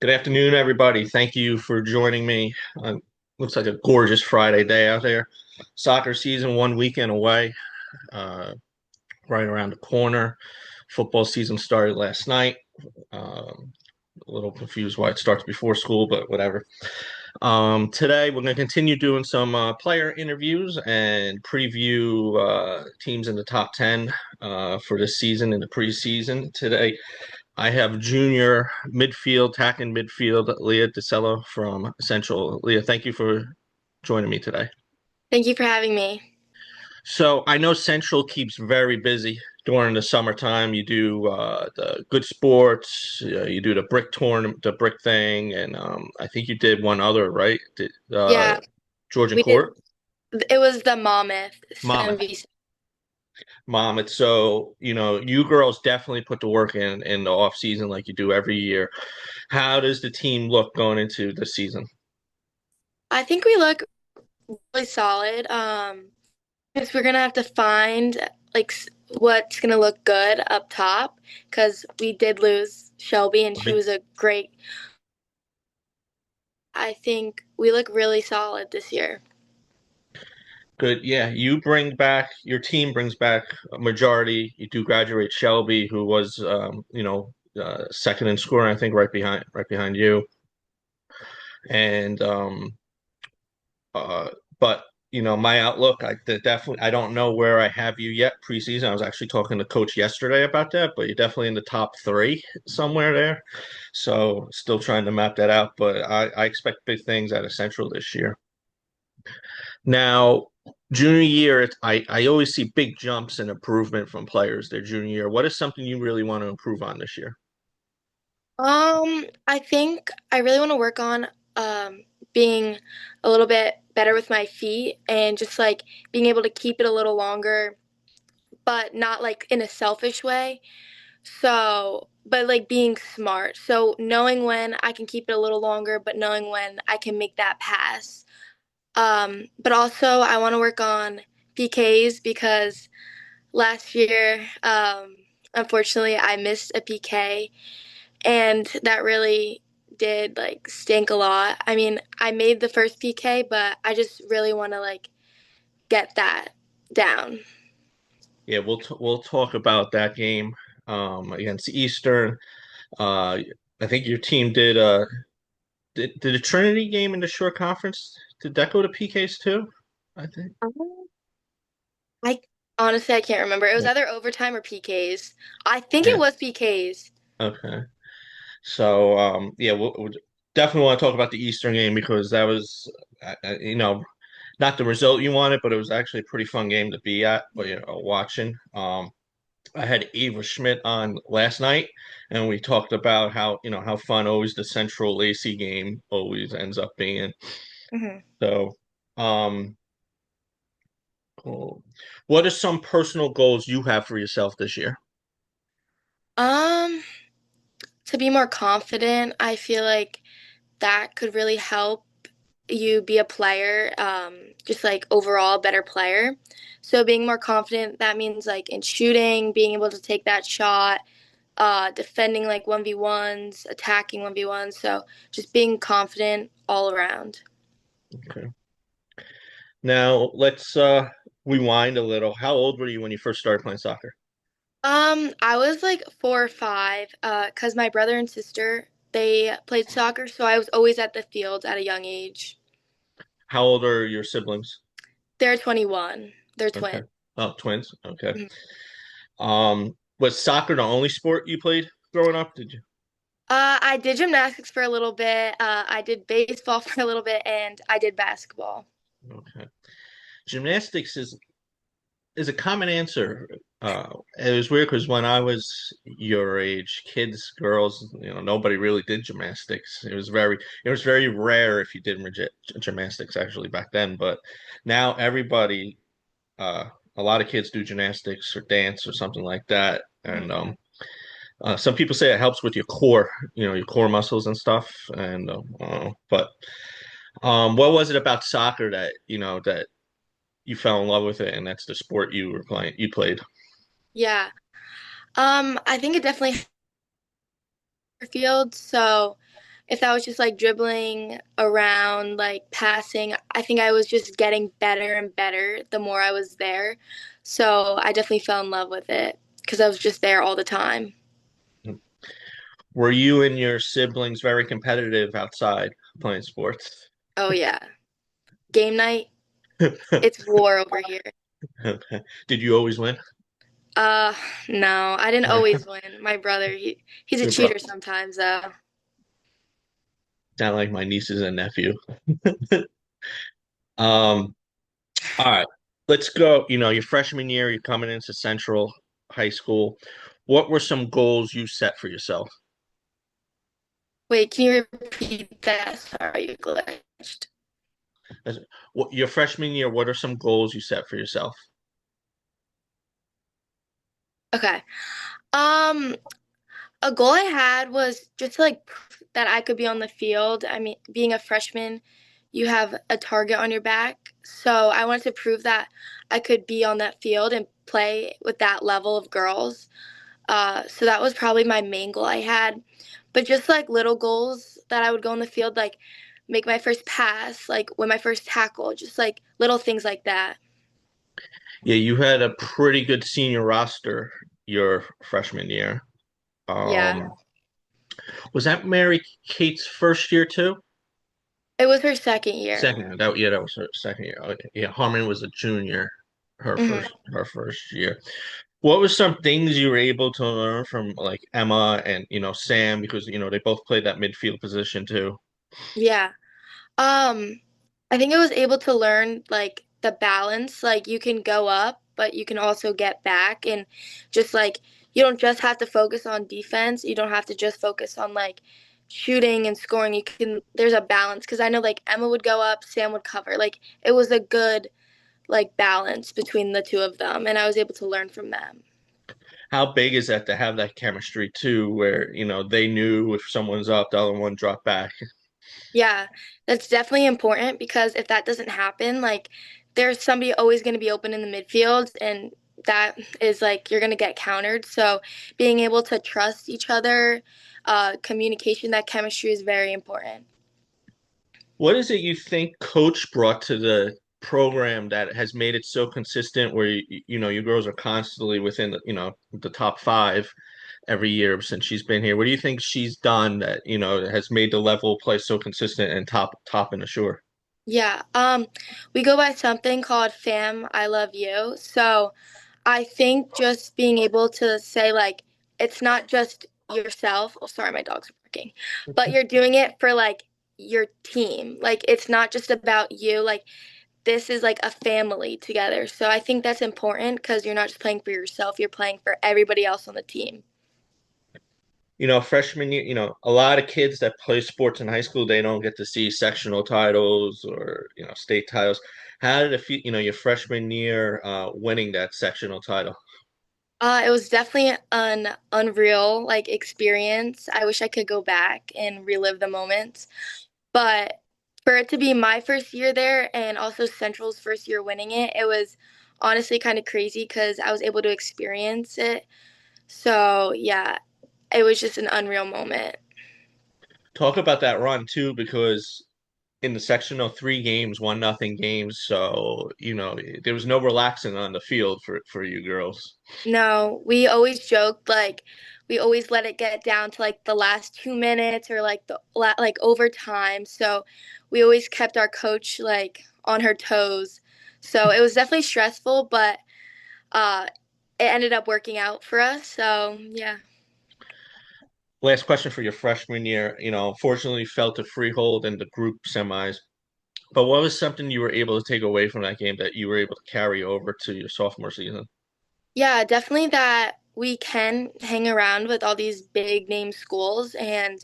Good afternoon, everybody. Thank you for joining me. Looks like a gorgeous Friday day out there. Soccer season one weekend away, uh, right around the corner. Football season started last night. A little confused why it starts before school, but whatever. Today, we're going to continue doing some player interviews and preview teams in the top 10 for this season in the preseason. Today, I have junior midfield, attacking midfield, Leah DiCillo from Central. Leah, thank you for joining me today. Thank you for having me. So I know Central keeps very busy during the summertime. You do the good sports, you do the brick tournament, the brick thing, and I think you did one other, right? Yeah, Georgian we did. Court, It was the Monmouth Monmouth, 7v. Monmouth. So you girls definitely put the work in the off season like you do every year. How does the team look going into the season? I think we look really solid. Because we're gonna have to find what's gonna look good up top because we did lose Shelby and she Right. was a great. I think we look really solid this year. Good. Yeah, your team brings back a majority. You do graduate Shelby, who was, second in scoring, I think, right behind you. And uh, but my outlook, definitely, I don't know where I have you yet preseason. I was actually talking to coach yesterday about that, but you're definitely in the top three somewhere there. So still trying to map that out, but I expect big things out of Central this year. Now, junior year, I always see big jumps and improvement from players their junior year. What is something you really want to improve on this year? I think I really want to work on being a little bit better with my feet and just like being able to keep it a little longer, but not like in a selfish way. So, but like being smart. So knowing when I can keep it a little longer, but knowing when I can make that pass. But also I want to work on PKs because last year, unfortunately, I missed a PK, and that really did like stink a lot. I mean, I made the first PK, but I just really want to like get that down. Yeah, we'll talk about that game against Eastern. Uh, I think your team did a Trinity game in the short conference. Did that go to PKs too? I think. I honestly I can't remember. It was Yeah. either overtime or PKs. I think it Yeah. was PKs. Okay. So yeah, we'll definitely want to talk about the Eastern game because that was, not the result you wanted, but it was actually a pretty fun game to be at, but watching. I had Ava Schmidt on last night, and we talked about how fun always the Central Lacey game always ends up being. Hmm. So, um, cool. What are some personal goals you have for yourself this year? Um, to be more confident, I feel like that could really help you be a player, just like overall better player. So being more confident, that means like in shooting, being able to take that shot, defending like 1v1s, attacking 1v1s. So just being confident all around. Okay. Now let's rewind a little. How old were you when you first started playing soccer? I was like 4 or 5, cause my brother and sister they played soccer, so I was always at the field at a young age. How old are your siblings? They're 21. They're Okay. twins. Oh, twins. Okay. Mhm. Was soccer the only sport you played growing up? Did you? I did gymnastics for a little bit. I did baseball for a little bit, and I did basketball. Okay. Gymnastics is a common answer. It was weird because when I was your age, kids, girls, nobody really did gymnastics. It was very rare if you did gymnastics actually back then. But now everybody, uh, a lot of kids do gymnastics or dance or something like that. And Mhm. some people say it helps with your core, your core muscles and stuff. And but what was it about soccer that you fell in love with it, and that's the sport you played? Yeah. I think it definitely field. So if that was just like dribbling around, like passing, I think I was just getting better and better the more I was there. So I definitely fell in love with it because I was just there all the time. Were you and your siblings very competitive outside playing sports? Oh, yeah. Game night, it's war over here. Did you always win? Uh, no, I didn't always win. My brother, he's a Your bro, cheater sometimes, though. not like my nieces and nephew. Um, all right, let's go. Your freshman year, you're coming into Central High School. What were some goals you set for yourself? Wait, can you repeat that? Sorry, you glitched. Your freshman year, what are some goals you set for yourself? Okay. Um, a goal I had was just to, like that I could be on the field. I mean, being a freshman, you have a target on your back. So I wanted to prove that I could be on that field and play with that level of girls. So that was probably my main goal I had. But just like little goals that I would go on the field, like make my first pass, like win my first tackle, just like little things like that. Yeah, you had a pretty good senior roster your freshman year. Yeah. Was that Mary Kate's first year too? It was her second year. Second, that was her second year. Okay. Yeah, Harmon was a junior, her Hmm. first year. What was some things you were able to learn from like Emma and Sam because they both played that midfield position too. Yeah. Um, I think I was able to learn like the balance. Like you can go up, but you can also get back, and just like you don't just have to focus on defense. You don't have to just focus on like shooting and scoring. You can there's a balance because I know like Emma would go up, Sam would cover. Like it was a good like balance between the two of them, and I was able to learn from them. How big is that to have that chemistry too, where they knew if someone's up, the other one dropped back. Yeah, that's definitely important because if that doesn't happen, like there's somebody always going to be open in the midfield, and that is like you're going to get countered. So being able to trust each other, communication, that chemistry is very important. What is it you think Coach brought to the program that has made it so consistent where you girls are constantly within the top five every year since she's been here? What do you think she's done that has made the level of play so consistent and top and assured? Yeah, we go by something called "Fam, I love you." So I think just being able to say like it's not just yourself. Oh, sorry, my dog's barking, but you're doing it for like your team. Like it's not just about you. Like this is like a family together. So I think that's important because you're not just playing for yourself. You're playing for everybody else on the team. Freshman year, a lot of kids that play sports in high school, they don't get to see sectional titles or state titles. How did it feel, your freshman year winning that sectional title? It was definitely an unreal like experience. I wish I could go back and relive the moments. But for it to be my first year there and also Central's first year winning it, it was honestly kind of crazy because I was able to experience it. So yeah, it was just an unreal moment. Talk about that run too, because in the sectional 3 games, 1-0 games, so there was no relaxing on the field for you girls. No, we always joked like we always let it get down to like the last 2 minutes or like like overtime. So we always kept our coach like on her toes. So it was definitely stressful, but uh, it ended up working out for us. So yeah. Last question for your freshman year. Unfortunately, felt a freehold in the group semis. But what was something you were able to take away from that game that you were able to carry over to your sophomore season? Yeah, definitely that we can hang around with all these big name schools and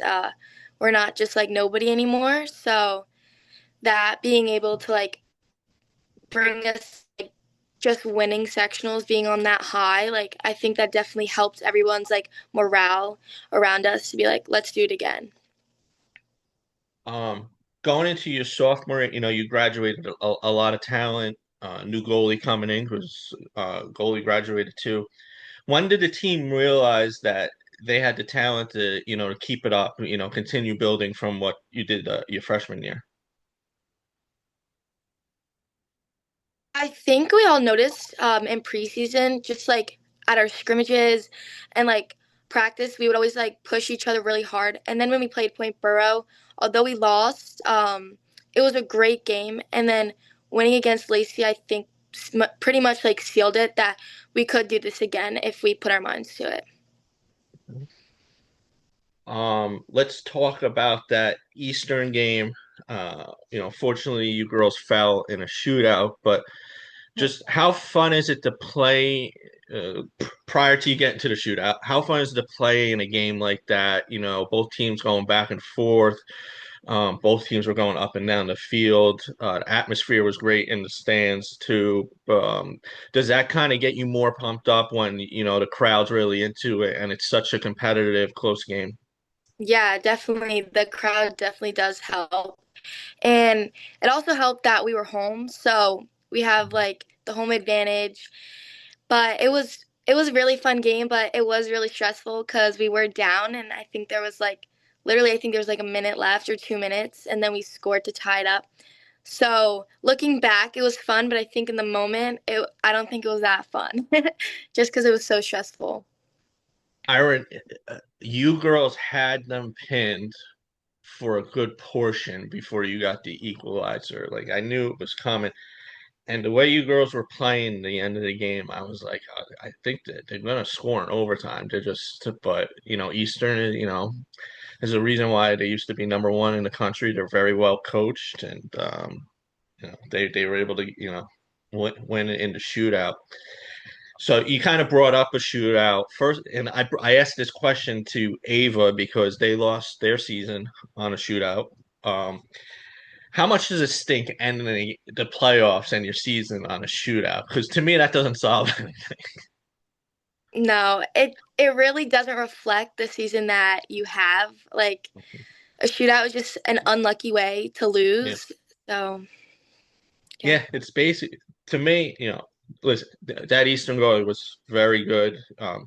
we're not just like nobody anymore. So that being able to like bring us like just winning sectionals, being on that high, like I think that definitely helped everyone's like morale around us to be like, let's do it again. Um, Going into your sophomore, you graduated a lot of talent. New goalie coming in, who's goalie graduated too. When did the team realize that they had the talent to, to keep it up, continue building from what you did your freshman year. I think we all noticed in preseason, just like at our scrimmages and like practice, we would always like push each other really hard. And then when we played Point Borough, although we lost, it was a great game. And then winning against Lacey, I think pretty much like sealed it that we could do this again if we put our minds to it. Let's talk about that Eastern game. Fortunately, you girls fell in a shootout, but just how fun is it to play prior to you getting to the shootout? How fun is it to play in a game like that? Both teams going back and forth. Both teams were going up and down the field. The atmosphere was great in the stands too. Does that kind of get you more pumped up when the crowd's really into it and it's such a competitive, close game? Yeah, definitely. The crowd definitely does help. And it also helped that we were home. So we have like the home advantage. But it was a really fun game, but it was really stressful because we were down, and I think there was like literally I think there was like a minute left or 2 minutes, and then we scored to tie it up. So looking back, it was fun, but I think in the moment, I don't think it was that fun, just because it was so stressful. Iron, you girls had them pinned for a good portion before you got the equalizer. Like I knew it was coming. And the way you girls were playing the end of the game, I was like, I think that they're gonna score in overtime. They're just, but Eastern, there's a reason why they used to be number one in the country. They're very well coached, and they were able to, win in the shootout. So you kind of brought up a shootout first, and I asked this question to Ava because they lost their season on a shootout. Um, how much does it stink ending the playoffs and your season on a shootout? Because to me, that doesn't solve anything. No, it really doesn't reflect the season that you have. Like a shootout is just an unlucky way to Yeah, lose. So yeah. yeah, it's basic to me. Listen, that Eastern goal was very good. I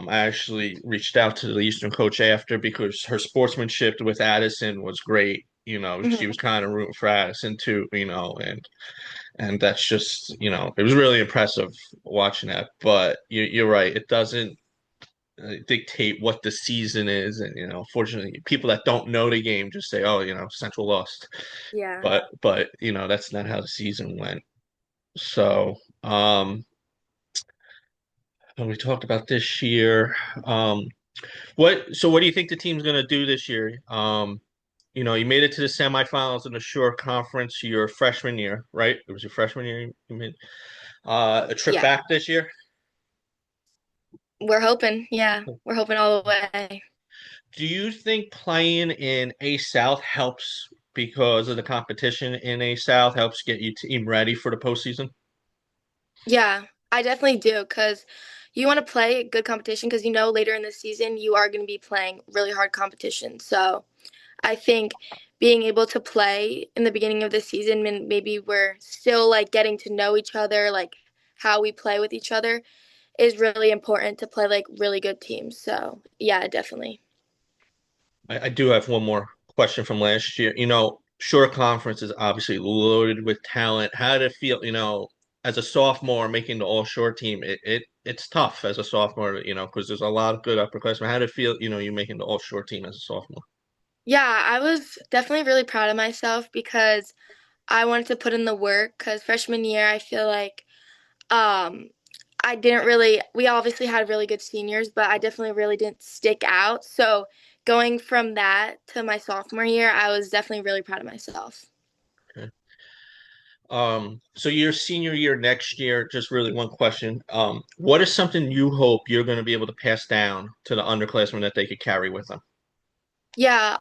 actually reached out to the Eastern coach after because her sportsmanship with Addison was great. She was Mhm. kind of rooting for Addison too. And that's just it was really impressive watching that. But you're right, it doesn't dictate what the season is, and fortunately, people that don't know the game just say, "Oh, Central lost," Yeah. but that's not how the season went. So, we talked about this year. Um, what do you think the team's gonna do this year? You made it to the semifinals in the Shore Conference your freshman year, right? It was your freshman year you made a trip Yeah. back this year. We're hoping. Yeah. We're hoping all the way. Do you think playing in A South helps because of the competition in A South helps get you team ready for the postseason? Yeah, I definitely do because you want to play good competition because you know later in the season you are going to be playing really hard competition. So I think being able to play in the beginning of the season when maybe we're still like getting to know each other, like how we play with each other, is really important to play like really good teams. So yeah, definitely. I do have one more question from last year. Shore Conference is obviously loaded with talent. How did it feel, as a sophomore making the all shore team? It's tough as a sophomore, because there's a lot of good upperclassmen. How did it feel, you making the all shore team as a sophomore? Yeah, I was definitely really proud of myself because I wanted to put in the work because freshman year I feel like Um, I didn't really, we obviously had really good seniors, but I definitely really didn't stick out. So going from that to my sophomore year, I was definitely really proud of myself. Okay. So your senior year next year, just really one question. What is something you hope you're going to be able to pass down to the underclassmen that they could carry with them? Yeah,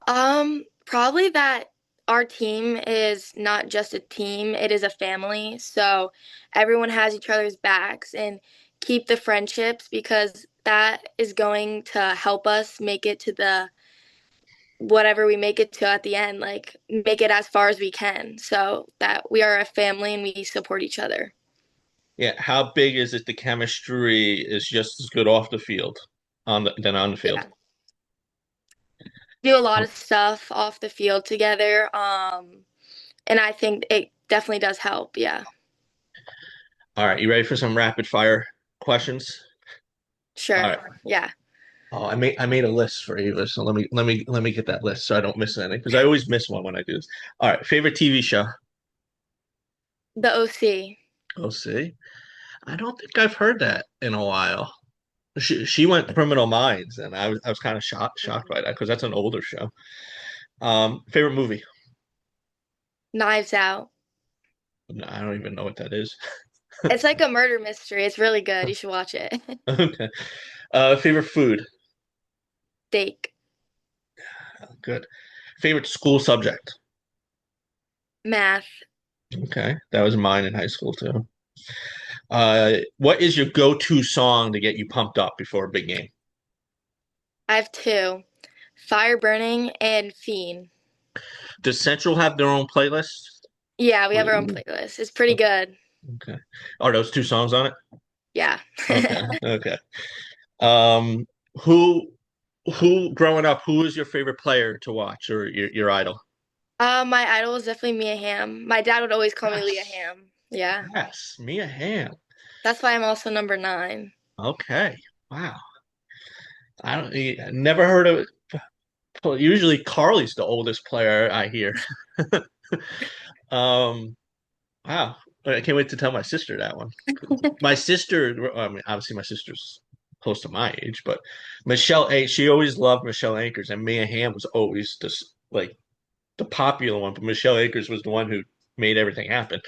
probably that our team is not just a team, it is a family. So everyone has each other's backs and keep the friendships because that is going to help us make it to the whatever we make it to at the end, like make it as far as we can so that we are a family and we support each other. Yeah, how big is it the chemistry is just as good off the field? on the field. Yeah. Do a lot of stuff off the field together. And I think it definitely does help. Yeah. All right, you ready for some rapid fire questions? All Sure. right. Yeah. Oh, I made a list for you. So let me get that list so I don't miss anything because I always miss one when I do this. All right, favorite TV show. The OC. Oh, see, I don't think I've heard that in a while. She went Criminal Minds, and I was kind of shocked by that because that's an older show. Favorite movie? Knives Out. No, I don't even know what that is. It's like a murder mystery. It's really good. You should watch it. Okay. Favorite food? Steak. Good. Favorite school subject? Math. Okay, that was mine in high school too. What is your go-to song to get you pumped up before a big game? I have two. Fire Burning and Fiend. Does Central have their own playlist? Yeah, we have our own playlist. It's pretty good. Okay. Are those two songs on it? Yeah. Okay. Okay. Um, who who growing up, who is your favorite player to watch or your idol? My idol was definitely Mia Hamm. My dad would always call me Leah Yes. Hamm. Yeah. Yes. Mia Hamm. That's why I'm also number 9. Okay. Wow. I never heard of it. Well, usually Carly's the oldest player I hear. Um, wow. I can't wait to tell my sister that one. My sister, I mean, obviously my sister's close to my age, but Michelle A, she always loved Michelle Akers, and Mia Hamm was always just like the popular one, but Michelle Akers was the one who made everything happen.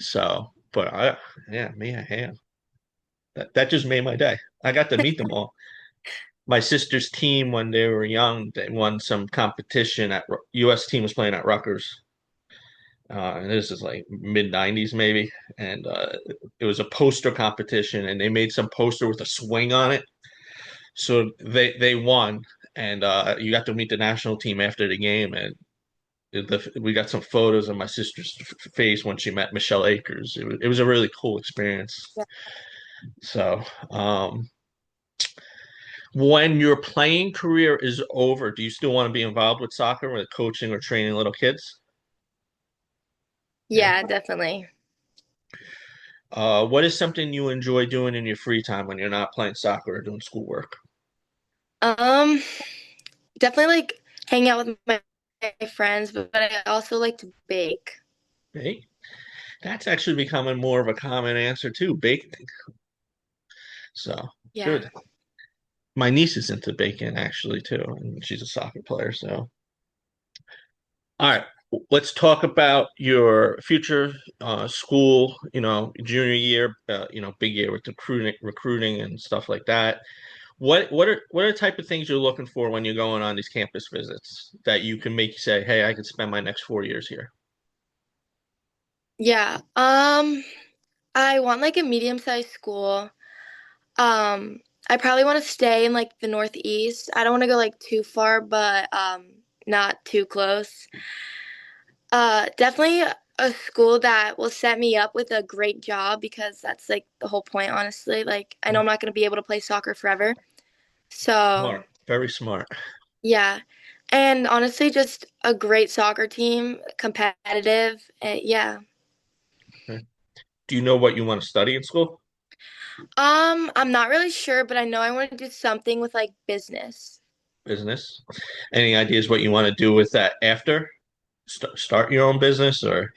So, yeah, Mia Hamm. That just made my day. I got to meet them all. My sister's team, when they were young, they won some competition at U.S. team was playing at Rutgers. And this is like mid 90s maybe, and it was a poster competition, and they made some poster with a swing on it. So they won, and you got to meet the national team after the game, and we got some photos of my sister's face when she met Michelle Akers. It was a really cool experience. Yeah. So, when your playing career is over, do you still want to be involved with soccer, with coaching or training little kids? Yeah. Yeah, definitely. What is something you enjoy doing in your free time when you're not playing soccer or doing schoolwork? Um, Definitely like hanging out with my friends, but I also like to bake. Hey, that's actually becoming more of a common answer too, baking. So Yeah. good. My niece is into baking actually too, and she's a soccer player. So, all right, let's talk about your future school. Junior year. Big year with recruiting and stuff like that. What are the type of things you're looking for when you're going on these campus visits that you can make you say, "Hey, I could spend my next 4 years here." Yeah. I want like a medium-sized school. Um, I probably want to stay in like the Northeast. I don't want to go like too far, but not too close. Definitely a school that will set me up with a great job because that's like the whole point, honestly. Like I know I'm not going to be able to play soccer forever. So, Smart, very smart. yeah. And honestly, just a great soccer team, competitive. Yeah. Okay. Do you know what you want to study in school? I'm not really sure, but I know I want to do something with like business. Business. Any ideas what you want to do with that after? Start your own business or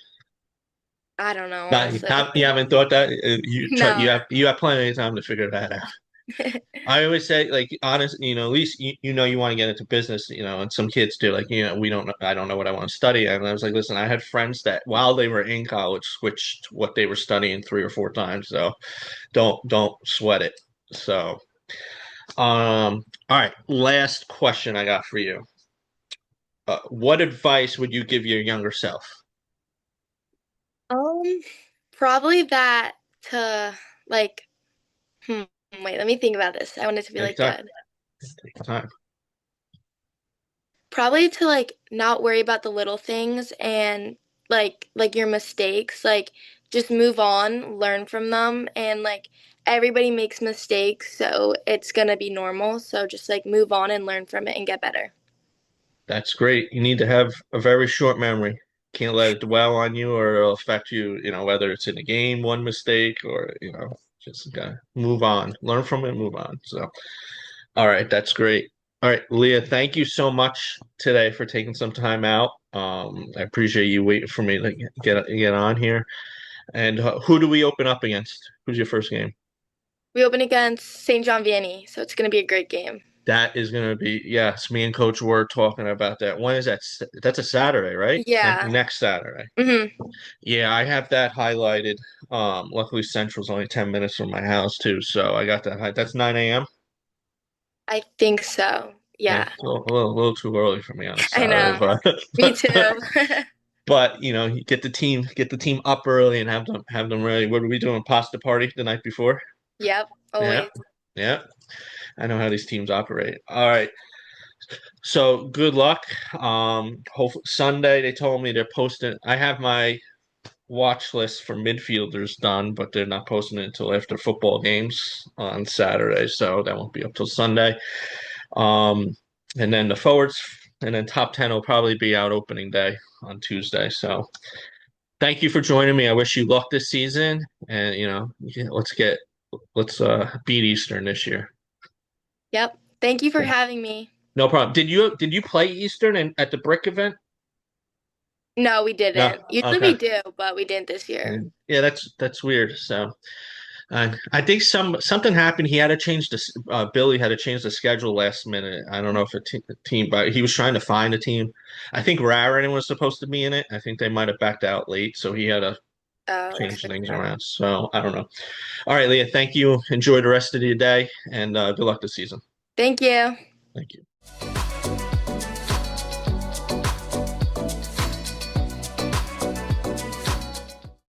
I don't know, not? You honestly. haven't thought that? You try, No. you have plenty of time to figure that out. I always say, like, honest, at least you want to get into business, and some kids do, like, we don't know, I don't know what I want to study. And I was like, listen, I had friends that while they were in college switched what they were studying 3 or 4 times. So don't sweat it. So, all right, last question I got for you. What advice would you give your younger self? Um, Probably that to like, hmm, wait, let me think about this. I want it to be Take like time. good. Take time. Probably to like not worry about the little things and like your mistakes, like just move on, learn from them and like everybody makes mistakes, so it's going to be normal. So just like move on and learn from it and get better. That's great. You need to have a very short memory. Can't let it dwell on you or it'll affect you, whether it's in a game, one mistake, or, just gotta move on. Learn from it, move on. So, all right, that's great. All right, Leah, thank you so much today for taking some time out. I appreciate you waiting for me to get on here. And who do we open up against? Who's your first game? We open against St. John Vianney, so it's going to be a great game. That is going to be, yes, me and Coach were talking about that. When is that? That's a Saturday, right? Yeah. Next Saturday. Hmm. Yeah, I have that highlighted. Luckily Central's only 10 minutes from my house too, so I got that. That's 9 a.m. I think so. Yeah, Yeah. it's a little too early for me on a I Saturday, know. but Me too. you get the team up early and have them ready. What are we doing? Pasta party the night before? Yep. Yeah, Always. yeah. I know how these teams operate. All right. So good luck. Hopefully Sunday they told me they're posting. I have my watch list for midfielders done, but they're not posting it until after football games on Saturday, so that won't be up till Sunday. Um, and then the forwards, and then top 10 will probably be out opening day on Tuesday. So thank you for joining me. I wish you luck this season, and let's beat Eastern this year. Yep. Thank you for having me. No problem. Did you play Eastern at the Brick event? No, we No. didn't. Usually we Okay. do, but we didn't this year. Yeah, that's weird. So I think something happened. He had to change Billy had to change the schedule last minute. I don't know if a team, but he was trying to find a team. I think Raritan was supposed to be in it. I think they might have backed out late, so he had to Oh, change okay. things around. So I don't know. All right, Leah, thank you. Enjoy the rest of your day, and good luck this season. Thank you. Thank you.